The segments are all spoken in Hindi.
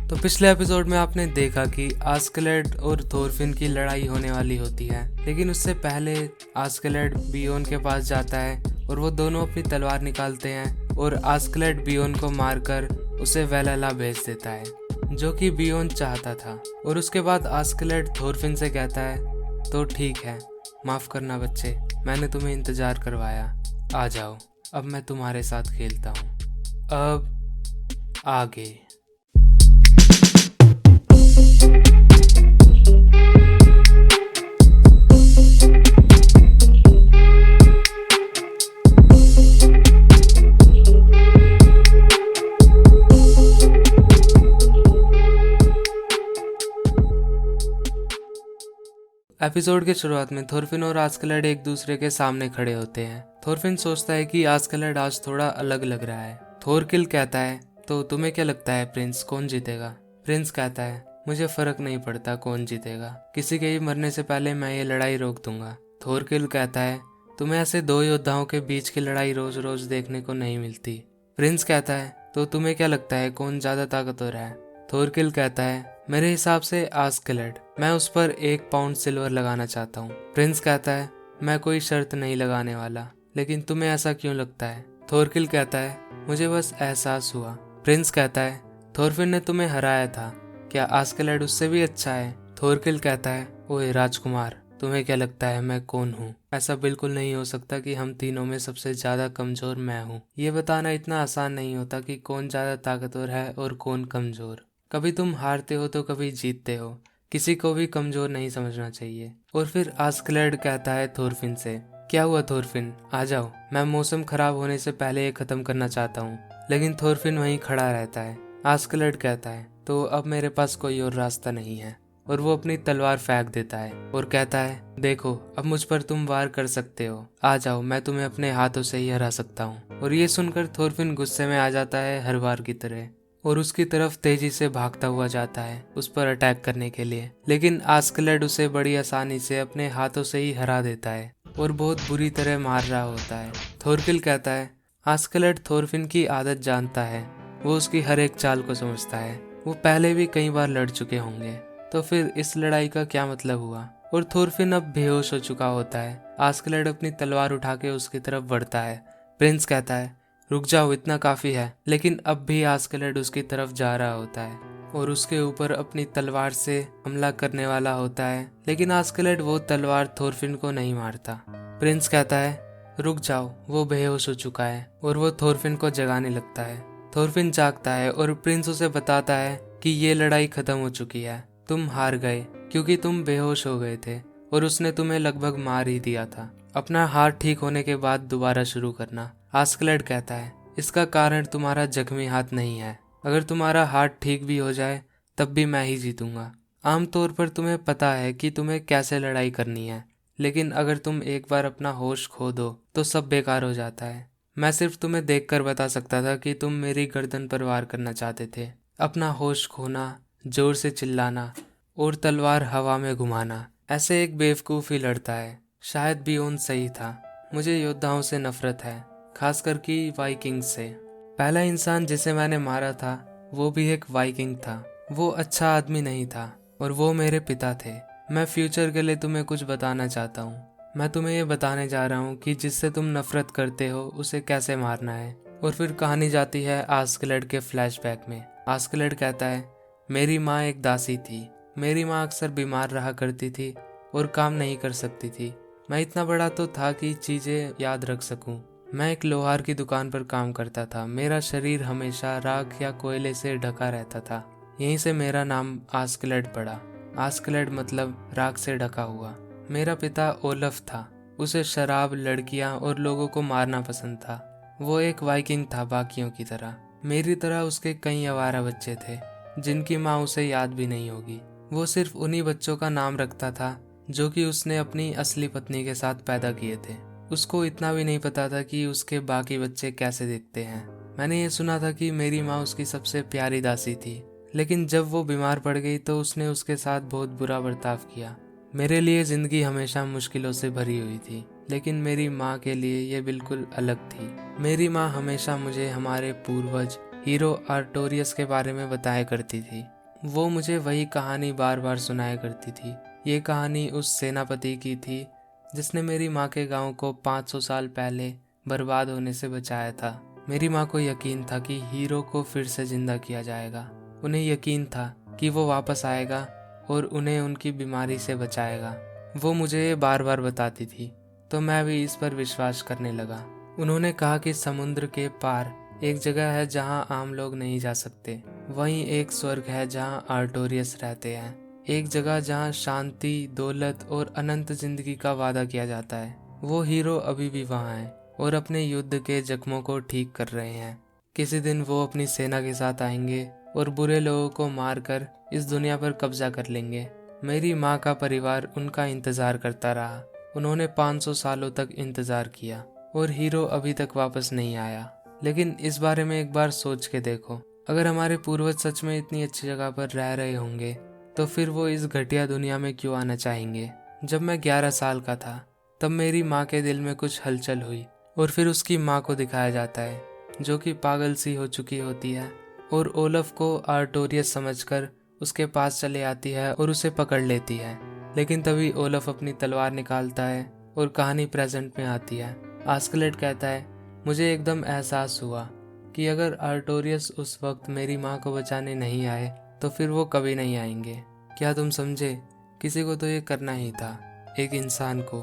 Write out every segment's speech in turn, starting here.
तो पिछले एपिसोड में आपने देखा कि आस्केलेड और थोरफिन की लड़ाई होने वाली होती है, लेकिन उससे पहले आस्केलेड बियोन के पास जाता है और वो दोनों अपनी तलवार निकालते हैं और आस्केलेड बियोन को मारकर उसे वेलहला भेज देता है, जो कि बियोन चाहता था। और उसके बाद आस्केलेड थोरफिन से कहता है, तो ठीक है, माफ करना बच्चे, मैंने तुम्हें इंतजार करवाया, आ जाओ, अब मैं तुम्हारे साथ खेलता हूँ। अब आगे। एपिसोड के शुरुआत में थोरफिन और आस्केलेड एक दूसरे के सामने खड़े होते हैं। थोरफिन सोचता है कि आस्केलेड आज थोड़ा अलग लग रहा है। थोरकिल कहता है, तो तुम्हें क्या लगता है प्रिंस, कौन जीतेगा? प्रिंस कहता है, मुझे फर्क नहीं पड़ता कौन जीतेगा, किसी के भी मरने से पहले मैं ये लड़ाई रोक दूंगा। थोरकिल कहता है, तुम्हें ऐसे दो योद्धाओं के बीच की लड़ाई रोज रोज देखने को नहीं मिलती। प्रिंस कहता है, तो तुम्हें क्या लगता है कौन ज्यादा ताकतवर है? थोरकिल कहता है, मेरे हिसाब से आस्केलेड, मैं उस पर 1 पाउंड सिल्वर लगाना चाहता हूँ। प्रिंस कहता है, मैं कोई शर्त नहीं लगाने वाला, लेकिन तुम्हें ऐसा क्यों लगता है? थोरकिल कहता है, मुझे बस एहसास हुआ। प्रिंस कहता है, थोरफिन ने तुम्हें हराया था, क्या आस्केलेड उससे भी अच्छा है? थोरकिल कहता है, ओए राजकुमार, तुम्हें क्या लगता है मैं कौन हूँ? ऐसा बिल्कुल नहीं हो सकता कि हम तीनों में सबसे ज्यादा कमजोर मैं हूँ। ये बताना इतना आसान नहीं होता कि कौन ज्यादा ताकतवर है और कौन कमजोर। कभी तुम हारते हो तो कभी जीतते हो, किसी को भी कमजोर नहीं समझना चाहिए। और फिर आस्केलेड कहता है थोरफिन से, क्या हुआ थोरफिन, आ जाओ, मैं मौसम खराब होने से पहले ये खत्म करना चाहता हूँ। लेकिन थोरफिन वहीं खड़ा रहता है। आस्केलेड कहता है, तो अब मेरे पास कोई और रास्ता नहीं है, और वो अपनी तलवार फेंक देता है और कहता है, देखो अब मुझ पर तुम वार कर सकते हो, आ जाओ, मैं तुम्हें अपने हाथों से ही हरा सकता हूँ। और ये सुनकर थोरफिन गुस्से में आ जाता है हर बार की तरह, और उसकी तरफ तेजी से भागता हुआ जाता है उस पर अटैक करने के लिए। लेकिन आस्केलेड उसे बड़ी आसानी से अपने हाथों से ही हरा देता है और बहुत बुरी तरह मार रहा होता है। थोरकिल कहता है, आस्केलेड थोरफिन की आदत जानता है, वो उसकी हर एक चाल को समझता है, वो पहले भी कई बार लड़ चुके होंगे, तो फिर इस लड़ाई का क्या मतलब हुआ? और थोरफिन अब बेहोश हो चुका होता है। आस्केलेड अपनी तलवार उठा के उसकी तरफ बढ़ता है। प्रिंस कहता है, रुक जाओ, इतना काफी है। लेकिन अब भी आस्केलेड उसकी तरफ जा रहा होता है और उसके ऊपर अपनी तलवार से हमला करने वाला होता है, लेकिन आस्केलेड वो तलवार थोरफिन को नहीं मारता। प्रिंस कहता है, रुक जाओ, वो बेहोश हो चुका है, और वो थोरफिन को जगाने लगता है। थोरफिन जागता है और प्रिंस उसे बताता है कि ये लड़ाई खत्म हो चुकी है, तुम हार गए क्योंकि तुम बेहोश हो गए थे और उसने तुम्हें लगभग मार ही दिया था। अपना हाथ ठीक होने के बाद दोबारा शुरू करना। आस्केलेड कहता है, इसका कारण तुम्हारा जख्मी हाथ नहीं है, अगर तुम्हारा हाथ ठीक भी हो जाए तब भी मैं ही जीतूंगा। आमतौर पर तुम्हें पता है कि तुम्हें कैसे लड़ाई करनी है, लेकिन अगर तुम एक बार अपना होश खो दो तो सब बेकार हो जाता है। मैं सिर्फ तुम्हें देखकर बता सकता था कि तुम मेरी गर्दन पर वार करना चाहते थे। अपना होश खोना, जोर से चिल्लाना और तलवार हवा में घुमाना, ऐसे एक बेवकूफ ही लड़ता है। शायद बियोन सही था, मुझे योद्धाओं से नफरत है, खासकर कि वाइकिंग्स से। पहला इंसान जिसे मैंने मारा था वो भी एक वाइकिंग था, वो अच्छा आदमी नहीं था और वो मेरे पिता थे। मैं फ्यूचर के लिए तुम्हें कुछ बताना चाहता हूँ। मैं तुम्हें ये बताने जा रहा हूँ कि जिससे तुम नफरत करते हो उसे कैसे मारना है। और फिर कहानी जाती है आस्केलेड के फ्लैशबैक में। आस्केलेड कहता है, मेरी माँ एक दासी थी, मेरी माँ अक्सर बीमार रहा करती थी और काम नहीं कर सकती थी। मैं इतना बड़ा तो था कि चीजें याद रख सकूं। मैं एक लोहार की दुकान पर काम करता था, मेरा शरीर हमेशा राख या कोयले से ढका रहता था, यहीं से मेरा नाम आस्केलेड पड़ा। आस्केलेड मतलब राख से ढका हुआ। मेरा पिता ओलफ था, उसे शराब, लड़कियां और लोगों को मारना पसंद था। वो एक वाइकिंग था बाकियों की तरह। मेरी तरह उसके कई आवारा बच्चे थे जिनकी माँ उसे याद भी नहीं होगी। वो सिर्फ उन्हीं बच्चों का नाम रखता था जो कि उसने अपनी असली पत्नी के साथ पैदा किए थे। उसको इतना भी नहीं पता था कि उसके बाकी बच्चे कैसे दिखते हैं। मैंने ये सुना था कि मेरी माँ उसकी सबसे प्यारी दासी थी, लेकिन जब वो बीमार पड़ गई तो उसने उसके साथ बहुत बुरा बर्ताव किया। मेरे लिए जिंदगी हमेशा मुश्किलों से भरी हुई थी, लेकिन मेरी माँ के लिए ये बिल्कुल अलग थी। मेरी माँ हमेशा मुझे हमारे पूर्वज हीरो आर्टोरियस के बारे में बताया करती थी। वो मुझे वही कहानी बार बार सुनाया करती थी। ये कहानी उस सेनापति की थी जिसने मेरी माँ के गांव को 500 साल पहले बर्बाद होने से बचाया था। मेरी माँ को यकीन था कि हीरो को फिर से जिंदा किया जाएगा। उन्हें यकीन था कि वो वापस आएगा और उन्हें उनकी बीमारी से बचाएगा। वो मुझे ये बार बार बताती थी, तो मैं भी इस पर विश्वास करने लगा। उन्होंने कहा कि समुद्र के पार एक जगह है जहां आम लोग नहीं जा सकते। वहीं एक स्वर्ग है जहां आर्टोरियस रहते हैं। एक जगह जहां शांति, दौलत और अनंत जिंदगी का वादा किया जाता है। वो हीरो अभी भी वहां हैं और अपने युद्ध के जख्मों को ठीक कर रहे हैं। किसी दिन वो अपनी सेना के साथ आएंगे और बुरे लोगों को मारकर इस दुनिया पर कब्जा कर लेंगे। मेरी माँ का परिवार उनका इंतजार करता रहा। उन्होंने 500 सालों तक इंतजार किया और हीरो अभी तक वापस नहीं आया। लेकिन इस बारे में एक बार सोच के देखो, अगर हमारे पूर्वज सच में इतनी अच्छी जगह पर रह रहे होंगे तो फिर वो इस घटिया दुनिया में क्यों आना चाहेंगे। जब मैं 11 साल का था तब मेरी माँ के दिल में कुछ हलचल हुई और फिर उसकी माँ को दिखाया जाता है जो कि पागल सी हो चुकी होती है और ओलफ को आर्टोरियस समझकर उसके पास चले आती है और उसे पकड़ लेती है। लेकिन तभी ओलफ अपनी तलवार निकालता है और कहानी प्रेजेंट में आती है। आस्कलेड कहता है, मुझे एकदम एहसास हुआ कि अगर आर्टोरियस उस वक्त मेरी माँ को बचाने नहीं आए तो फिर वो कभी नहीं आएंगे। क्या तुम समझे? किसी को तो ये करना ही था, एक इंसान को,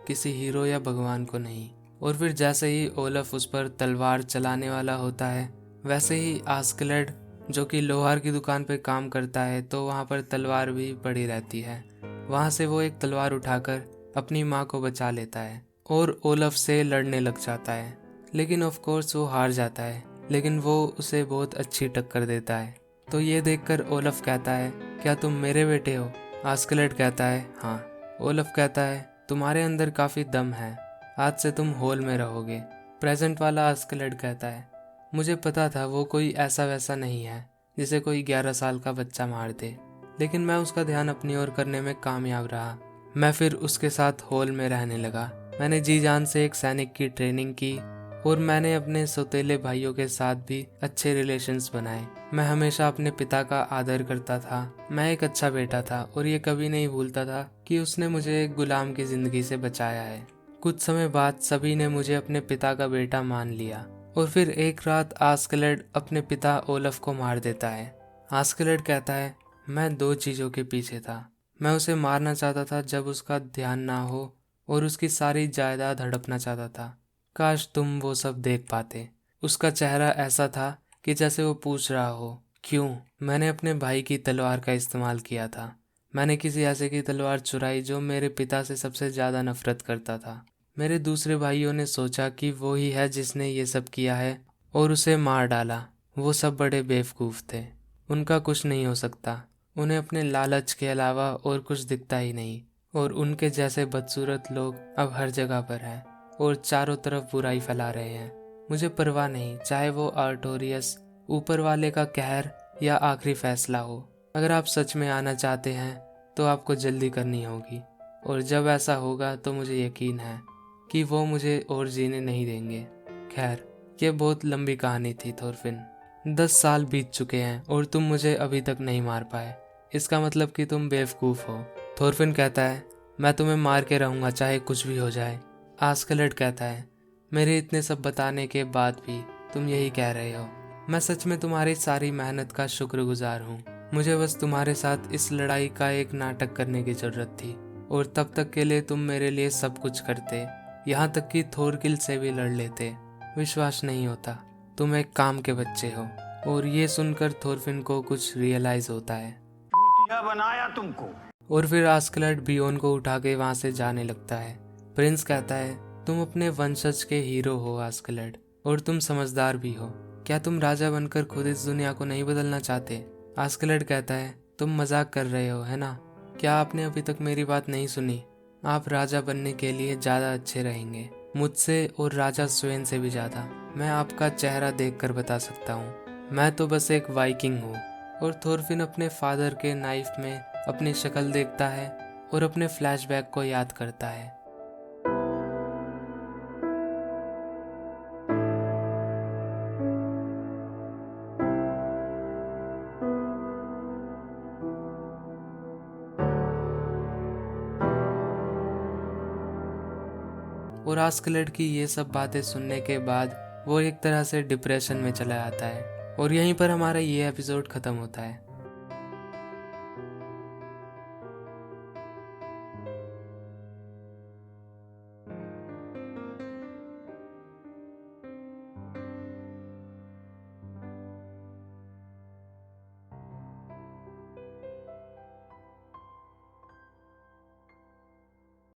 किसी हीरो या भगवान को नहीं। और फिर जैसे ही ओलफ उस पर तलवार चलाने वाला होता है वैसे ही आस्कलेड, जो कि लोहार की दुकान पर काम करता है, तो वहाँ पर तलवार भी पड़ी रहती है। वहाँ से वो एक तलवार उठाकर अपनी माँ को बचा लेता है और ओलफ से लड़ने लग जाता है। लेकिन ऑफ कोर्स वो हार जाता है, लेकिन वो उसे बहुत अच्छी टक्कर देता है। तो ये देखकर ओलफ कहता है, क्या तुम मेरे बेटे हो? आस्कलेड कहता है, हाँ। ओलफ कहता है, तुम्हारे अंदर काफी दम है, आज से तुम होल में रहोगे। प्रेजेंट वाला आस्कलेड कहता है, मुझे पता था वो कोई ऐसा वैसा नहीं है जिसे कोई 11 साल का बच्चा मार दे, लेकिन मैं उसका ध्यान अपनी ओर करने में कामयाब रहा। मैं फिर उसके साथ होल में रहने लगा। मैंने जी जान से एक सैनिक की ट्रेनिंग की और मैंने अपने सौतेले भाइयों के साथ भी अच्छे रिलेशंस बनाए। मैं हमेशा अपने पिता का आदर करता था। मैं एक अच्छा बेटा था और ये कभी नहीं भूलता था कि उसने मुझे एक गुलाम की जिंदगी से बचाया है। कुछ समय बाद सभी ने मुझे अपने पिता का बेटा मान लिया और फिर एक रात आस्कलेड अपने पिता ओलफ को मार देता है। आस्कलेड कहता है, मैं 2 चीजों के पीछे था। मैं उसे मारना चाहता था जब उसका ध्यान ना हो और उसकी सारी जायदाद हड़पना चाहता था। काश तुम वो सब देख पाते। उसका चेहरा ऐसा था कि जैसे वो पूछ रहा हो, क्यों? मैंने अपने भाई की तलवार का इस्तेमाल किया था। मैंने किसी ऐसे की तलवार चुराई जो मेरे पिता से सबसे ज्यादा नफरत करता था। मेरे दूसरे भाइयों ने सोचा कि वो ही है जिसने ये सब किया है और उसे मार डाला। वो सब बड़े बेवकूफ थे। उनका कुछ नहीं हो सकता। उन्हें अपने लालच के अलावा और कुछ दिखता ही नहीं और उनके जैसे बदसूरत लोग अब हर जगह पर हैं और चारों तरफ बुराई फैला रहे हैं। मुझे परवाह नहीं, चाहे वो आर्टोरियस, ऊपर वाले का कहर या आखिरी फैसला हो। अगर आप सच में आना चाहते हैं तो आपको जल्दी करनी होगी और जब ऐसा होगा तो मुझे यकीन है कि वो मुझे और जीने नहीं देंगे। खैर, ये बहुत लंबी कहानी थी थोरफिन। 10 साल बीत चुके हैं और तुम मुझे अभी तक नहीं मार पाए। इसका मतलब कि तुम बेवकूफ हो। थोरफिन कहता है, मैं तुम्हें मार के रहूंगा चाहे कुछ भी हो जाए। आस्कलेड कहता है, मेरे इतने सब बताने के बाद भी तुम यही कह रहे हो। मैं सच में तुम्हारी सारी मेहनत का शुक्रगुजार हूँ। मुझे बस तुम्हारे साथ इस लड़ाई का एक नाटक करने की जरूरत थी और तब तक के लिए तुम मेरे लिए सब कुछ करते, यहाँ तक कि थोरकिल से भी लड़ लेते। विश्वास नहीं होता, तुम एक काम के बच्चे हो। और ये सुनकर थोरफिन को कुछ रियलाइज होता है। चूतिया बनाया तुमको। और फिर आस्कलेड बियोन को उठा के वहां से जाने लगता है। प्रिंस कहता है, तुम अपने वंशज के हीरो हो आस्कलेड, और तुम समझदार भी हो। क्या तुम राजा बनकर खुद इस दुनिया को नहीं बदलना चाहते? आस्कलेड कहता है, तुम मजाक कर रहे हो है ना? क्या आपने अभी तक मेरी बात नहीं सुनी? आप राजा बनने के लिए ज्यादा अच्छे रहेंगे, मुझसे और राजा स्वेन से भी ज्यादा। मैं आपका चेहरा देखकर बता सकता हूँ, मैं तो बस एक वाइकिंग हूँ। और थोरफिन अपने फादर के नाइफ में अपनी शक्ल देखता है और अपने फ्लैशबैक को याद करता है। और आस्कलड की ये सब बातें सुनने के बाद वो एक तरह से डिप्रेशन में चला जाता है और यहीं पर हमारा ये एपिसोड खत्म होता है।